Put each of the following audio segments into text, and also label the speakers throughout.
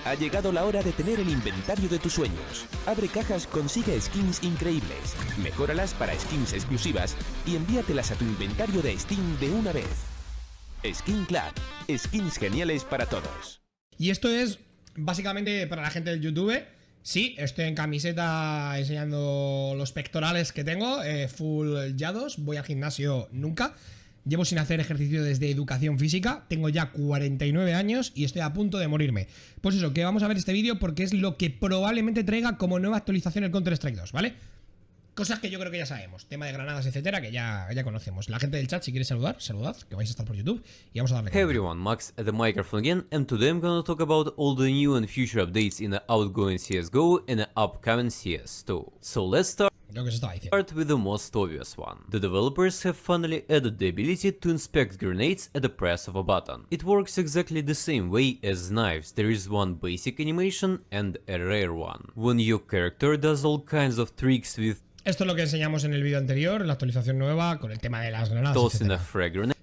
Speaker 1: Ha llegado la hora de tener el inventario de tus sueños. Abre cajas, consigue skins increíbles, mejóralas para skins exclusivas y envíatelas a tu inventario de Steam de una vez. Skin Club, skins geniales para todos.
Speaker 2: Y esto es básicamente para la gente del YouTube. Sí, estoy en camiseta enseñando los pectorales que tengo, full yados, voy al gimnasio nunca. Llevo sin hacer ejercicio desde educación física, tengo ya 49 años y estoy a punto de morirme. Pues eso, que vamos a ver este vídeo porque es lo que probablemente traiga como nueva actualización el Counter-Strike 2, ¿vale? Cosas que yo creo que ya sabemos, tema de granadas, etcétera, que ya conocemos. La gente del chat, si quiere saludad, que vais a estar por YouTube y vamos a darle.
Speaker 3: Hey everyone, Max at the microphone again, and today I'm gonna talk about all the new and future updates in the outgoing CSGO and the upcoming CS2. So let's start with the most obvious one. The developers have finally added the ability to inspect grenades at the press of a button. It works exactly the same way as knives. There is one basic animation and a rare one. When your character does all kinds of tricks with
Speaker 2: esto es lo que enseñamos en el vídeo anterior, la actualización nueva, con el tema de las granadas,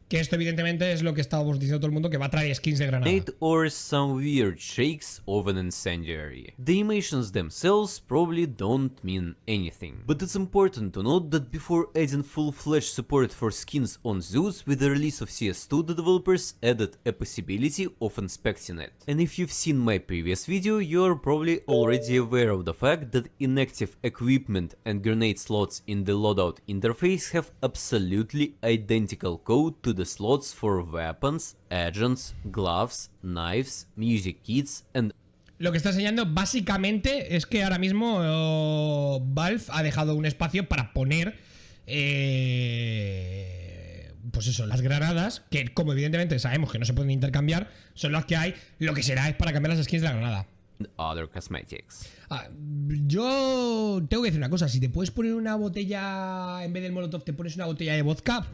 Speaker 2: que esto evidentemente es lo que estábamos diciendo todo el mundo, que va a traer skins de granada.
Speaker 3: Or some weird shakes of an incendiary. The animations themselves probably don't mean anything, but it's important to note that before adding full-fledged support for skins on Zeus with the release of CS2, the developers added a possibility of inspecting it. And if you've seen my previous video, you're probably already aware of the fact that inactive equipment and grenade slots in the loadout interface have absolutely identical code to the slots for weapons, agents, gloves, knives, music kits and...
Speaker 2: Lo que está enseñando básicamente es que ahora mismo Valve ha dejado un espacio para poner pues eso, las granadas, que como evidentemente sabemos que no se pueden intercambiar, son las que hay, lo que será es para cambiar las skins de la granada.
Speaker 3: Other cosmetics.
Speaker 2: Yo tengo que decir una cosa, si te puedes poner una botella, en vez del molotov te pones una botella de vodka,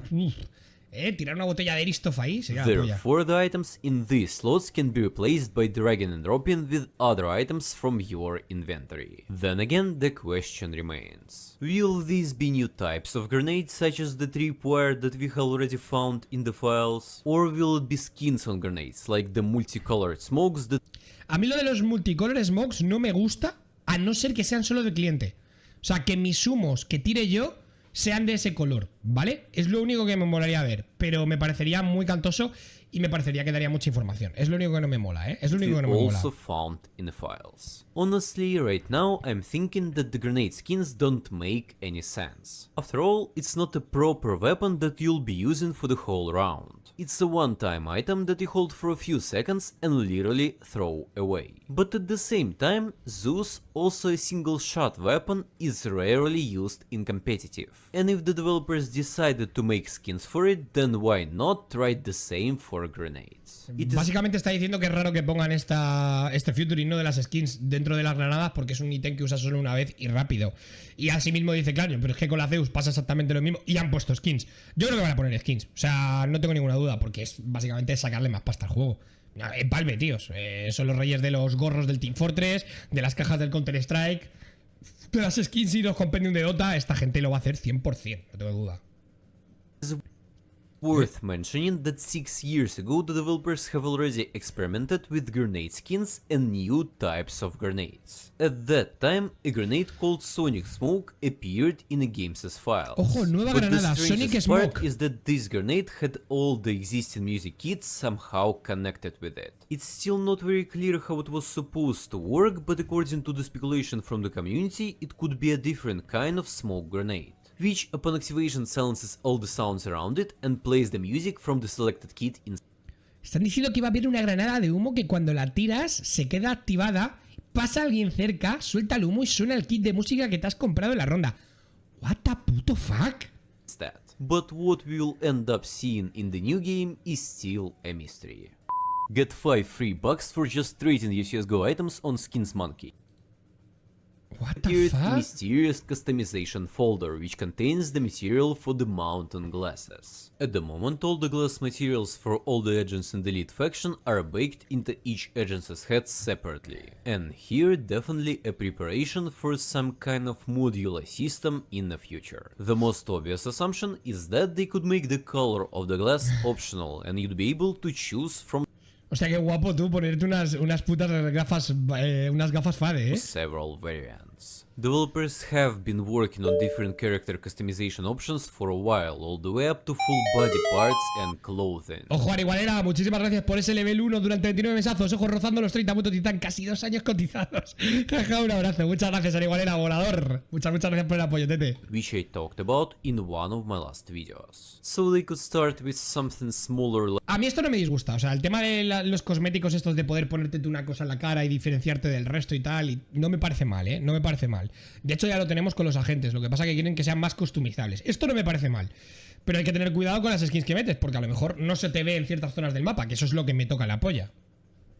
Speaker 2: tirar una botella de Eristoff ahí sería la polla.
Speaker 3: Therefore, the items in these slots can be replaced by dragging and dropping with other items from your inventory. Then again, the question remains. Will these be new types of grenades such as the tripwire that we have already found in the files? Or will it be skins on grenades like the multicolored smokes that...
Speaker 2: A mí lo de los multicolor smokes no me gusta, a no ser que sean solo de cliente. O sea, que mis humos que tire yo sean de ese color, ¿vale? Es lo único que me molaría ver, pero me parecería muy cantoso y me parecería que daría mucha información. Es lo único que no me mola, ¿eh? Es lo único que no me mola.
Speaker 3: Also found in the files. Honestly, right now I'm thinking that the grenade skins don't make any sense. After all, it's not a proper weapon that you'll be using for the whole round. It's a one-time item that you hold for a few seconds and literally throw away. But at the same time, Zeus, also a single-shot weapon, is rarely used in competitive. And if the developers decided to make skins for it, then why not try the same for grenades?
Speaker 2: Básicamente está diciendo que es raro que pongan este featuring, ¿no?, de las skins dentro de las granadas, porque es un ítem que usas solo una vez y rápido. Y así mismo dice, claro, pero es que con la Zeus pasa exactamente lo mismo y han puesto skins. Yo creo que van a poner skins, o sea, no tengo ninguna duda, porque es básicamente sacarle más pasta al juego. Es Valve, tíos, son los reyes de los gorros del Team Fortress, de las cajas del Counter-Strike, de las skins y los compendium de Dota. Esta gente lo va a hacer 100%, no tengo duda.
Speaker 3: Worth mentioning that 6 years ago the developers have already experimented with grenade skins and new types of grenades. At that time, a grenade called Sonic Smoke appeared in the game's files.
Speaker 2: Ojo, nueva granada, Sonic Smoke.
Speaker 3: Part is that this grenade had all the existing music kits somehow connected with it. It's still not very clear how it was supposed to work, but according to the speculation from the community, it could be a different kind of smoke grenade, which upon activation silences all the sounds around it and plays the music from the selected kit in...
Speaker 2: Están diciendo que va a haber una granada de humo que cuando la tiras se queda activada, pasa alguien cerca, suelta el humo y suena el kit de música que te has comprado en la ronda. What the puto fuck?
Speaker 3: But what we will end up seeing in the new game is still a mystery. Get 5 free bucks for just trading your CSGO items on Skins Monkey.
Speaker 2: What the fuck?
Speaker 3: Mysterious customization folder, which contains the material for the mountain glasses. At the moment, all the glass materials for all the agents in the lead faction are baked into each agent's head separately. And here definitely a preparation for some kind of modular system in the future. The most obvious assumption is that they could make the color of the glass optional and you'd be able to choose from...
Speaker 2: Hostia, qué guapo tú ponerte unas putas gafas, unas gafas fade,
Speaker 3: several variants. Developers have been working on different character customization options for a while, all the way up to full body parts and clothing.
Speaker 2: Ojo, Arigualera, muchísimas gracias por ese level 1 durante 29 mesazos. Ojo, rozando los 30 puntos titán, casi 2 años cotizados. Jaja, un abrazo. Muchas gracias, Arigualera, volador. Muchas gracias por el apoyo, tete.
Speaker 3: Which I talked about in one of my last videos. So they could start with something smaller like...
Speaker 2: A mí esto no me disgusta, o sea, el tema de los cosméticos estos de poder ponerte tú una cosa en la cara y diferenciarte del resto y tal, y no me parece mal, no me parece mal. De hecho ya lo tenemos con los agentes, lo que pasa es que quieren que sean más customizables. Esto no me parece mal, pero hay que tener cuidado con las skins que metes, porque a lo mejor no se te ve en ciertas zonas del mapa, que eso es lo que me toca la polla.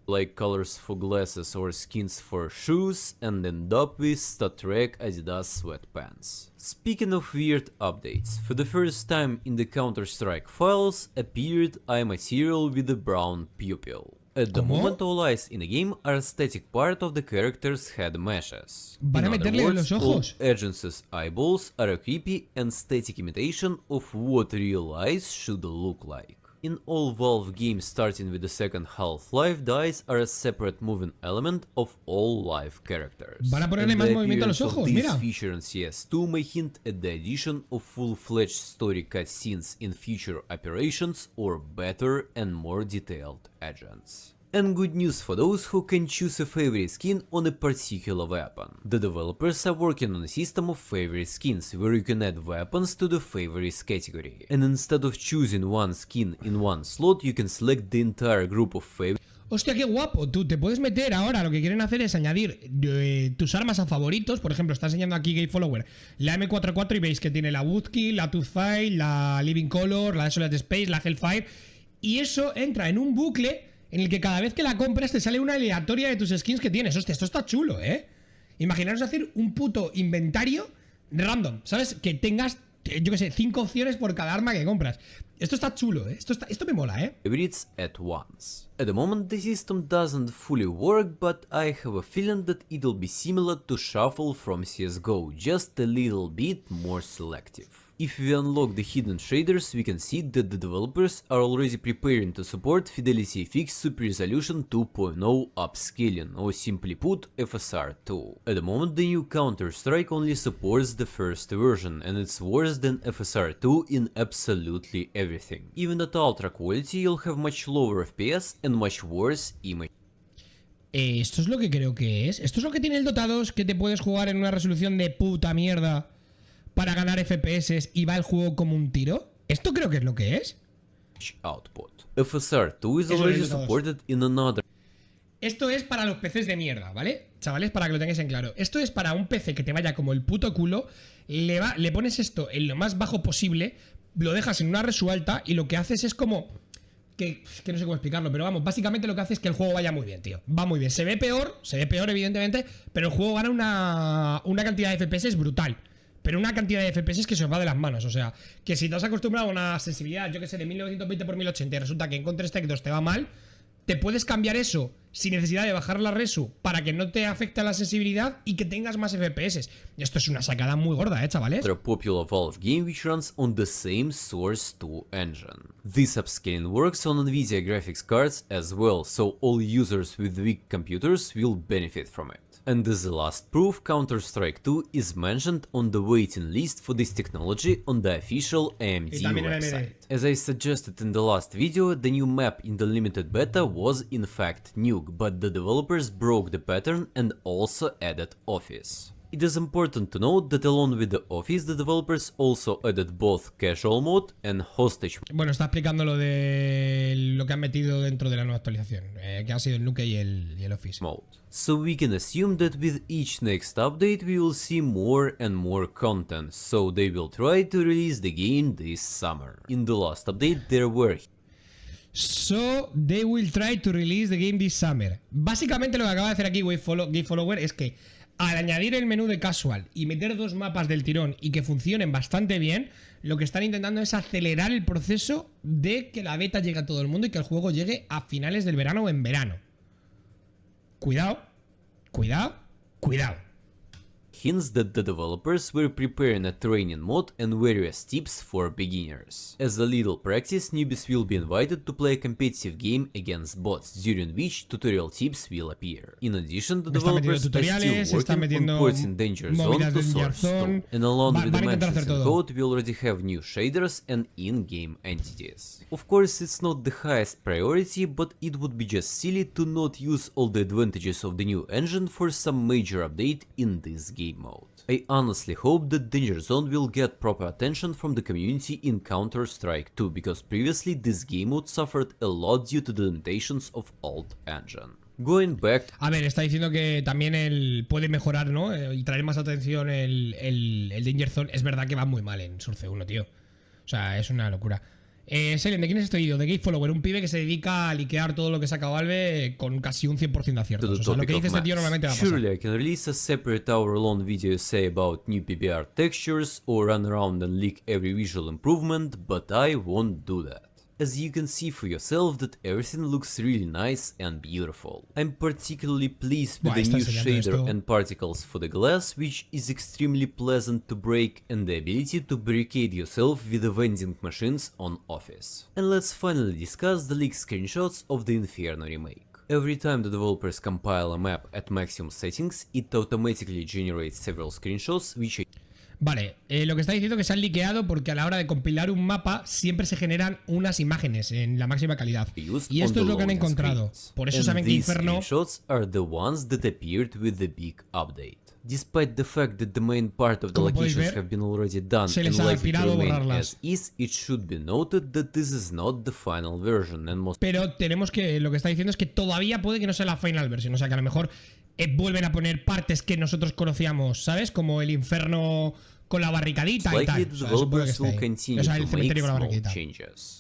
Speaker 3: Like colors for glasses or skins for shoes, and end up with Star Trek Adidas sweatpants. Speaking of weird updates, for the first time in the Counter-Strike files appeared a material with a brown pupil. At the moment, all eyes in the game are a static part of the character's head meshes.
Speaker 2: Van a meterle en los ojos.
Speaker 3: All agents' eyeballs are a creepy and static imitation of what real eyes should look like. In all Valve games starting with the second Half-Life, the eyes are a separate moving element of all live characters.
Speaker 2: Van a ponerle más movimiento a los ojos, mira.
Speaker 3: This feature in CS2 may hint at the addition of full-fledged story cutscenes in future operations or better and more detailed agents. And good news for those who can choose a favorite skin on a particular weapon. The developers are working on a system of favorite skins, where you can add weapons to the favorites category. And instead of choosing one skin in one slot, you can select the entire group of favorites.
Speaker 2: Hostia, qué guapo, tú te puedes meter ahora, lo que quieren hacer es añadir tus armas a favoritos. Por ejemplo, está enseñando aquí Game Follower la M44 y veis que tiene la Woodkill, la Toothfile, la Living Color, la Desolate Space, la Hellfire. Y eso entra en un bucle en el que cada vez que la compras te sale una aleatoria de tus skins que tienes. Hostia, esto está chulo, Imaginaros hacer un puto inventario random, ¿sabes? Que tengas, yo que sé, 5 opciones por cada arma que compras. Esto está chulo, Esto me mola,
Speaker 3: Favorites at once. At the moment the system doesn't fully work, but I have a feeling that it'll be similar to Shuffle from CSGO, just a little bit more selective. If we unlock the hidden shaders, we can see that the developers are already preparing to support Fidelity FX Super Resolution 2.0 upscaling, or simply put, FSR2. At the moment the new Counter-Strike only supports the first version, and it's worse than FSR2 in absolutely everything. Even at ultra quality you'll have much lower FPS and much worse image.
Speaker 2: Esto es lo que creo que es. Esto es lo que tiene el Dota 2, que te puedes jugar en una resolución de puta mierda para ganar FPS y va el juego como un tiro. Esto creo que es lo que es.
Speaker 3: Output. FSR2 is already supported in another.
Speaker 2: Esto es para los PCs de mierda, ¿vale? Chavales, para que lo tengáis en claro. Esto es para un PC que te vaya como el puto culo. Le pones esto en lo más bajo posible, lo dejas en una resu alta y lo que haces es como... Que no sé cómo explicarlo, pero vamos, básicamente lo que hace es que el juego vaya muy bien, tío. Va muy bien. Se ve peor evidentemente, pero el juego gana una cantidad de FPS brutal. Pero una cantidad de FPS que se os va de las manos. O sea, que si te has acostumbrado a una sensibilidad, yo que sé, de 1920 x 1080 y resulta que en Counter-Strike 2 te va mal, te puedes cambiar eso sin necesidad de bajar la resu para que no te afecte la sensibilidad y que tengas más FPS. Esto es una sacada muy gorda, chavales.
Speaker 3: A popular Valve game which runs on the same Source 2 engine. This upscaling works on Nvidia graphics cards as well, so all users with weak computers will benefit from it. And as the last proof, Counter-Strike 2 is mentioned on the waiting list for this technology on the official AMD website. As I suggested in the last video, the new map in the limited beta was in fact Nuke, but the developers broke the pattern and also added Office. It is important to note that along with the Office, the developers also added both Casual Mode and Hostage.
Speaker 2: Bueno, está explicando lo de lo que han metido dentro de la nueva actualización, que ha sido el Nuke y el Office.
Speaker 3: Mode. So we can assume that with each next update we will see more and more content, so they will try to release the game this summer. In the last update there were...
Speaker 2: So they will try to release the game this summer. Básicamente lo que acaba de hacer aquí Game Follower es que al añadir el menú de casual y meter 2 mapas del tirón y que funcionen bastante bien, lo que están intentando es acelerar el proceso de que la beta llegue a todo el mundo y que el juego llegue a finales del verano o en verano. Cuidado, cuidado, cuidado.
Speaker 3: hints that the developers were preparing a training mod and various tips for beginners. As a little practice, newbies will be invited to play a competitive game against bots, during which tutorial tips will appear. In addition, the developers are still working on porting Danger Zone to Source 2, and along with the mentions in code, we already have new shaders and in-game entities. Of course, it's not the highest priority, but it would be just silly to not use all the advantages of the new engine for some major update in this game mode. I honestly hope that Danger Zone will get proper attention from the community in Counter-Strike 2, because previously this game mode suffered a lot due to the limitations of old engine. Going back...
Speaker 2: A ver, está diciendo que también él puede mejorar, ¿no? Y traer más atención el Danger Zone. Es verdad que va muy mal en Source 1, tío. O sea, es una locura. Selen, ¿de quién es este vídeo? De Gate Follower, un pibe que se dedica a liquear todo lo que saca Valve con casi un 100% de aciertos. O sea, lo que dice este tío normalmente va a pasar.
Speaker 3: Surely I can release a separate hour-long video say about new PBR textures or run around and leak every visual improvement, but I won't do that. As you can see for yourself that everything looks really nice and beautiful. I'm particularly pleased with the new shader and particles for the glass, which is extremely pleasant to break, and the ability to barricade yourself with the vending machines on Office. And let's finally discuss the leaked screenshots of the Inferno remake. Every time the developers compile a map at maximum settings, it automatically generates several screenshots which
Speaker 2: Vale, lo que está diciendo es que se han liqueado porque a la hora de compilar un mapa siempre se generan unas imágenes en la máxima calidad. Y esto es lo que han encontrado. Por eso saben que Inferno...
Speaker 3: are the ones that appeared with the big update. Despite the fact that the main part of the locations have been already done and likely to remain as is, it should be noted that this is not the final version and most...
Speaker 2: Pero tenemos que... Lo que está diciendo es que todavía puede que no sea la final version. O sea que a lo mejor vuelven a poner partes que nosotros conocíamos, ¿sabes? Como el Inferno... con la barricadita y tal. O sea, el cementerio con la barricadita.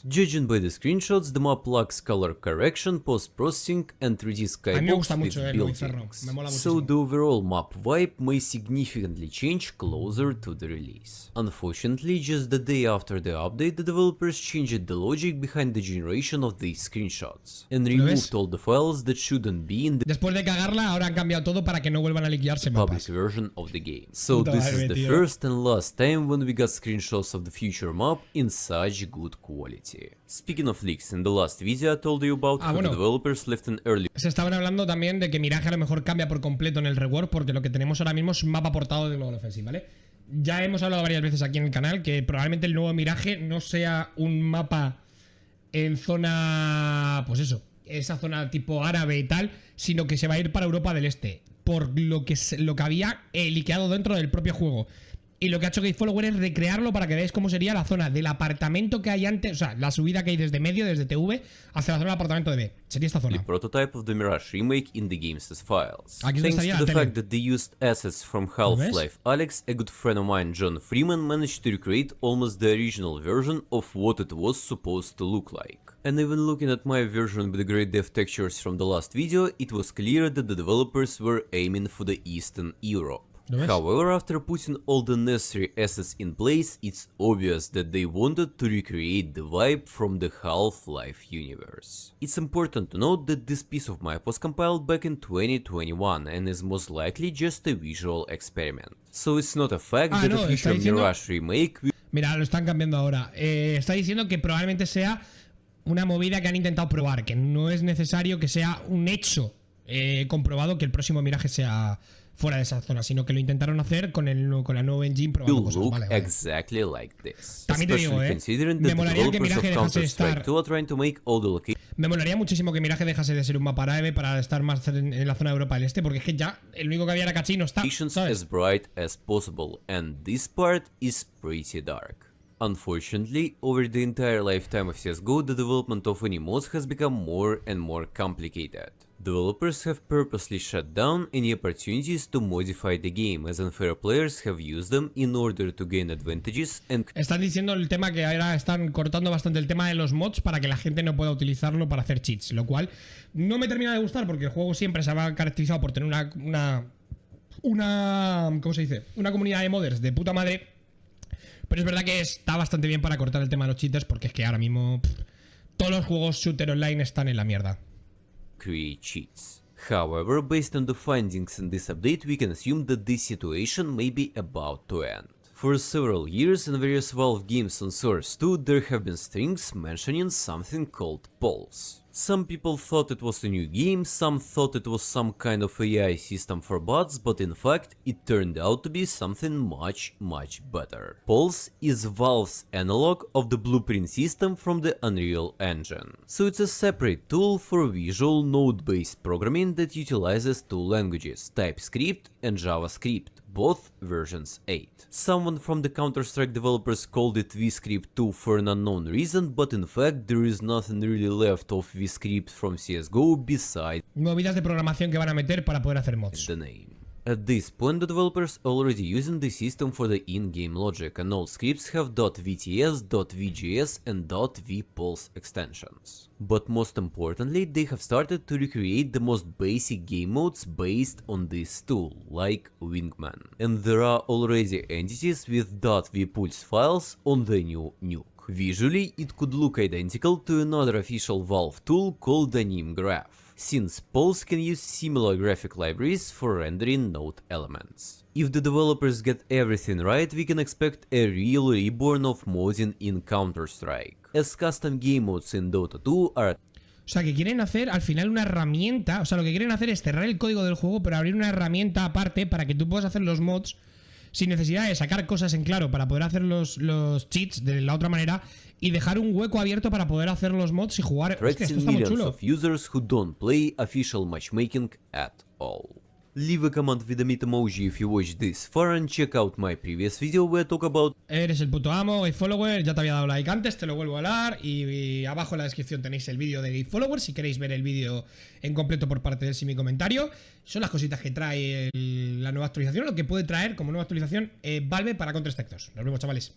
Speaker 3: Judging by the screenshots, the map lacks color correction, post-processing, and 3D skybox with buildings. So the overall map vibe may significantly change closer to the release. Unfortunately, just the day after the update, the developers changed the logic behind the generation of these screenshots and removed all the files that shouldn't be in the
Speaker 2: Después de cagarla, ahora han cambiado todo para que no vuelvan a liquearse mapas.
Speaker 3: public version of the game. So this is the first and last time when we got screenshots of the future map in such good quality. Speaking of leaks, in the last video I told you about how the developers left an early...
Speaker 2: Se estaban hablando también de que Mirage a lo mejor cambia por completo en el rework, porque lo que tenemos ahora mismo es un mapa portado de Global Offensive, ¿vale? Ya hemos hablado varias veces aquí en el canal que probablemente el nuevo Mirage no sea un mapa en zona... pues eso, esa zona tipo árabe y tal, sino que se va a ir para Europa del Este, por lo que había liqueado dentro del propio juego. Y lo que ha hecho Gate Follower es recrearlo para que veáis cómo sería la zona del apartamento que hay antes, o sea, la subida que hay desde medio, desde TV, hacia la zona del apartamento de B. Sería esta zona.
Speaker 3: The prototype of the Mirage remake in the game's files.
Speaker 2: Aquí
Speaker 3: Thanks
Speaker 2: estaría
Speaker 3: to the
Speaker 2: la
Speaker 3: fact that they used assets from Half-Life Alyx, a good friend of mine, John Freeman, managed to recreate almost the original version of what it was supposed to look like. And even looking at my version with the great depth textures from the last video, it was clear that the developers were aiming for the Eastern Europe. However, after putting all the necessary assets in place, it's obvious that they wanted to recreate the vibe from the Half-Life universe. It's important to note that this piece of map was compiled back in 2021 and is most likely just a visual experiment. So it's not a fact that a future Mirage remake will...
Speaker 2: Mira, lo están cambiando ahora. Está diciendo que probablemente sea una movida que han intentado probar, que no es necesario que sea un hecho comprobado que el próximo Mirage sea fuera de esa zona, sino que lo intentaron hacer con la nueva engine probando cosas. Vale.
Speaker 3: Exactly like this.
Speaker 2: También te digo, me molaría que Mirage dejase de estar... Me molaría muchísimo que Mirage dejase de ser un mapa árabe para estar más en la zona de Europa del Este, porque es que ya el único que había era Cachí, no está, ¿sabes?
Speaker 3: As bright as possible, and this part is pretty dark. Unfortunately, over the entire lifetime of CSGO, the development of any mods has become more and more complicated. Developers have purposely shut down any opportunities to modify the game, as unfair players have used them in order to gain advantages and...
Speaker 2: Están diciendo el tema que ahora están cortando bastante el tema de los mods para que la gente no pueda utilizarlo para hacer cheats, lo cual no me termina de gustar porque el juego siempre se ha caracterizado por tener una ¿cómo se dice? Una comunidad de modders de puta madre. Pero es verdad que está bastante bien para cortar el tema de los cheaters, porque es que ahora mismo todos los juegos shooter online están en la mierda.
Speaker 3: Create cheats. However, based on the findings in this update, we can assume that this situation may be about to end. For several years in various Valve games on Source 2, there have been strings mentioning something called polls. Some people thought it was a new game, some thought it was some kind of AI system for bots, but in fact it turned out to be something much better. Polls is Valve's analog of the blueprint system from the Unreal Engine. So it's a separate tool for visual node-based programming that utilizes two languages, TypeScript and JavaScript, both versions 8. Someone from the Counter-Strike developers called it VScript 2 for an unknown reason, but in fact there is nothing really left of VScript from CSGO besides
Speaker 2: movidas de programación que van a meter para poder hacer mods.
Speaker 3: the name. At this point, the developers are already using the system for the in-game logic, and all scripts have .vts, .vgs and .vpulse extensions. But most importantly, they have started to recreate the most basic game modes based on this tool, like Wingman. And there are already entities with .vpulse files on the new nuke. Visually, it could look identical to another official Valve tool called Anim Graph, since polls can use similar graphic libraries for rendering node elements. If the developers get everything right, we can expect a real reborn of modding in Counter-Strike, as custom game modes in Dota 2 are...
Speaker 2: O sea, que quieren hacer al final una herramienta, o sea, lo que quieren hacer es cerrar el código del juego, pero abrir una herramienta aparte para que tú puedas hacer los mods sin necesidad de sacar cosas en claro para poder hacer los cheats de la otra manera y dejar un hueco abierto para poder hacer los mods y jugar. Es que esto está muy chulo.
Speaker 3: Of users who don't play official matchmaking at all. Leave a comment with a meat emoji if you watched this far and check out my previous video where I talk about...
Speaker 2: Eres el puto amo, Gate Follower, ya te había dado like antes, te lo vuelvo a dar y abajo en la descripción tenéis el vídeo de Gate Follower si queréis ver el vídeo en completo por parte de él sin mi comentario. Son las cositas que trae la nueva actualización, lo que puede traer como nueva actualización Valve para Counter-Strike 2. Nos vemos, chavales.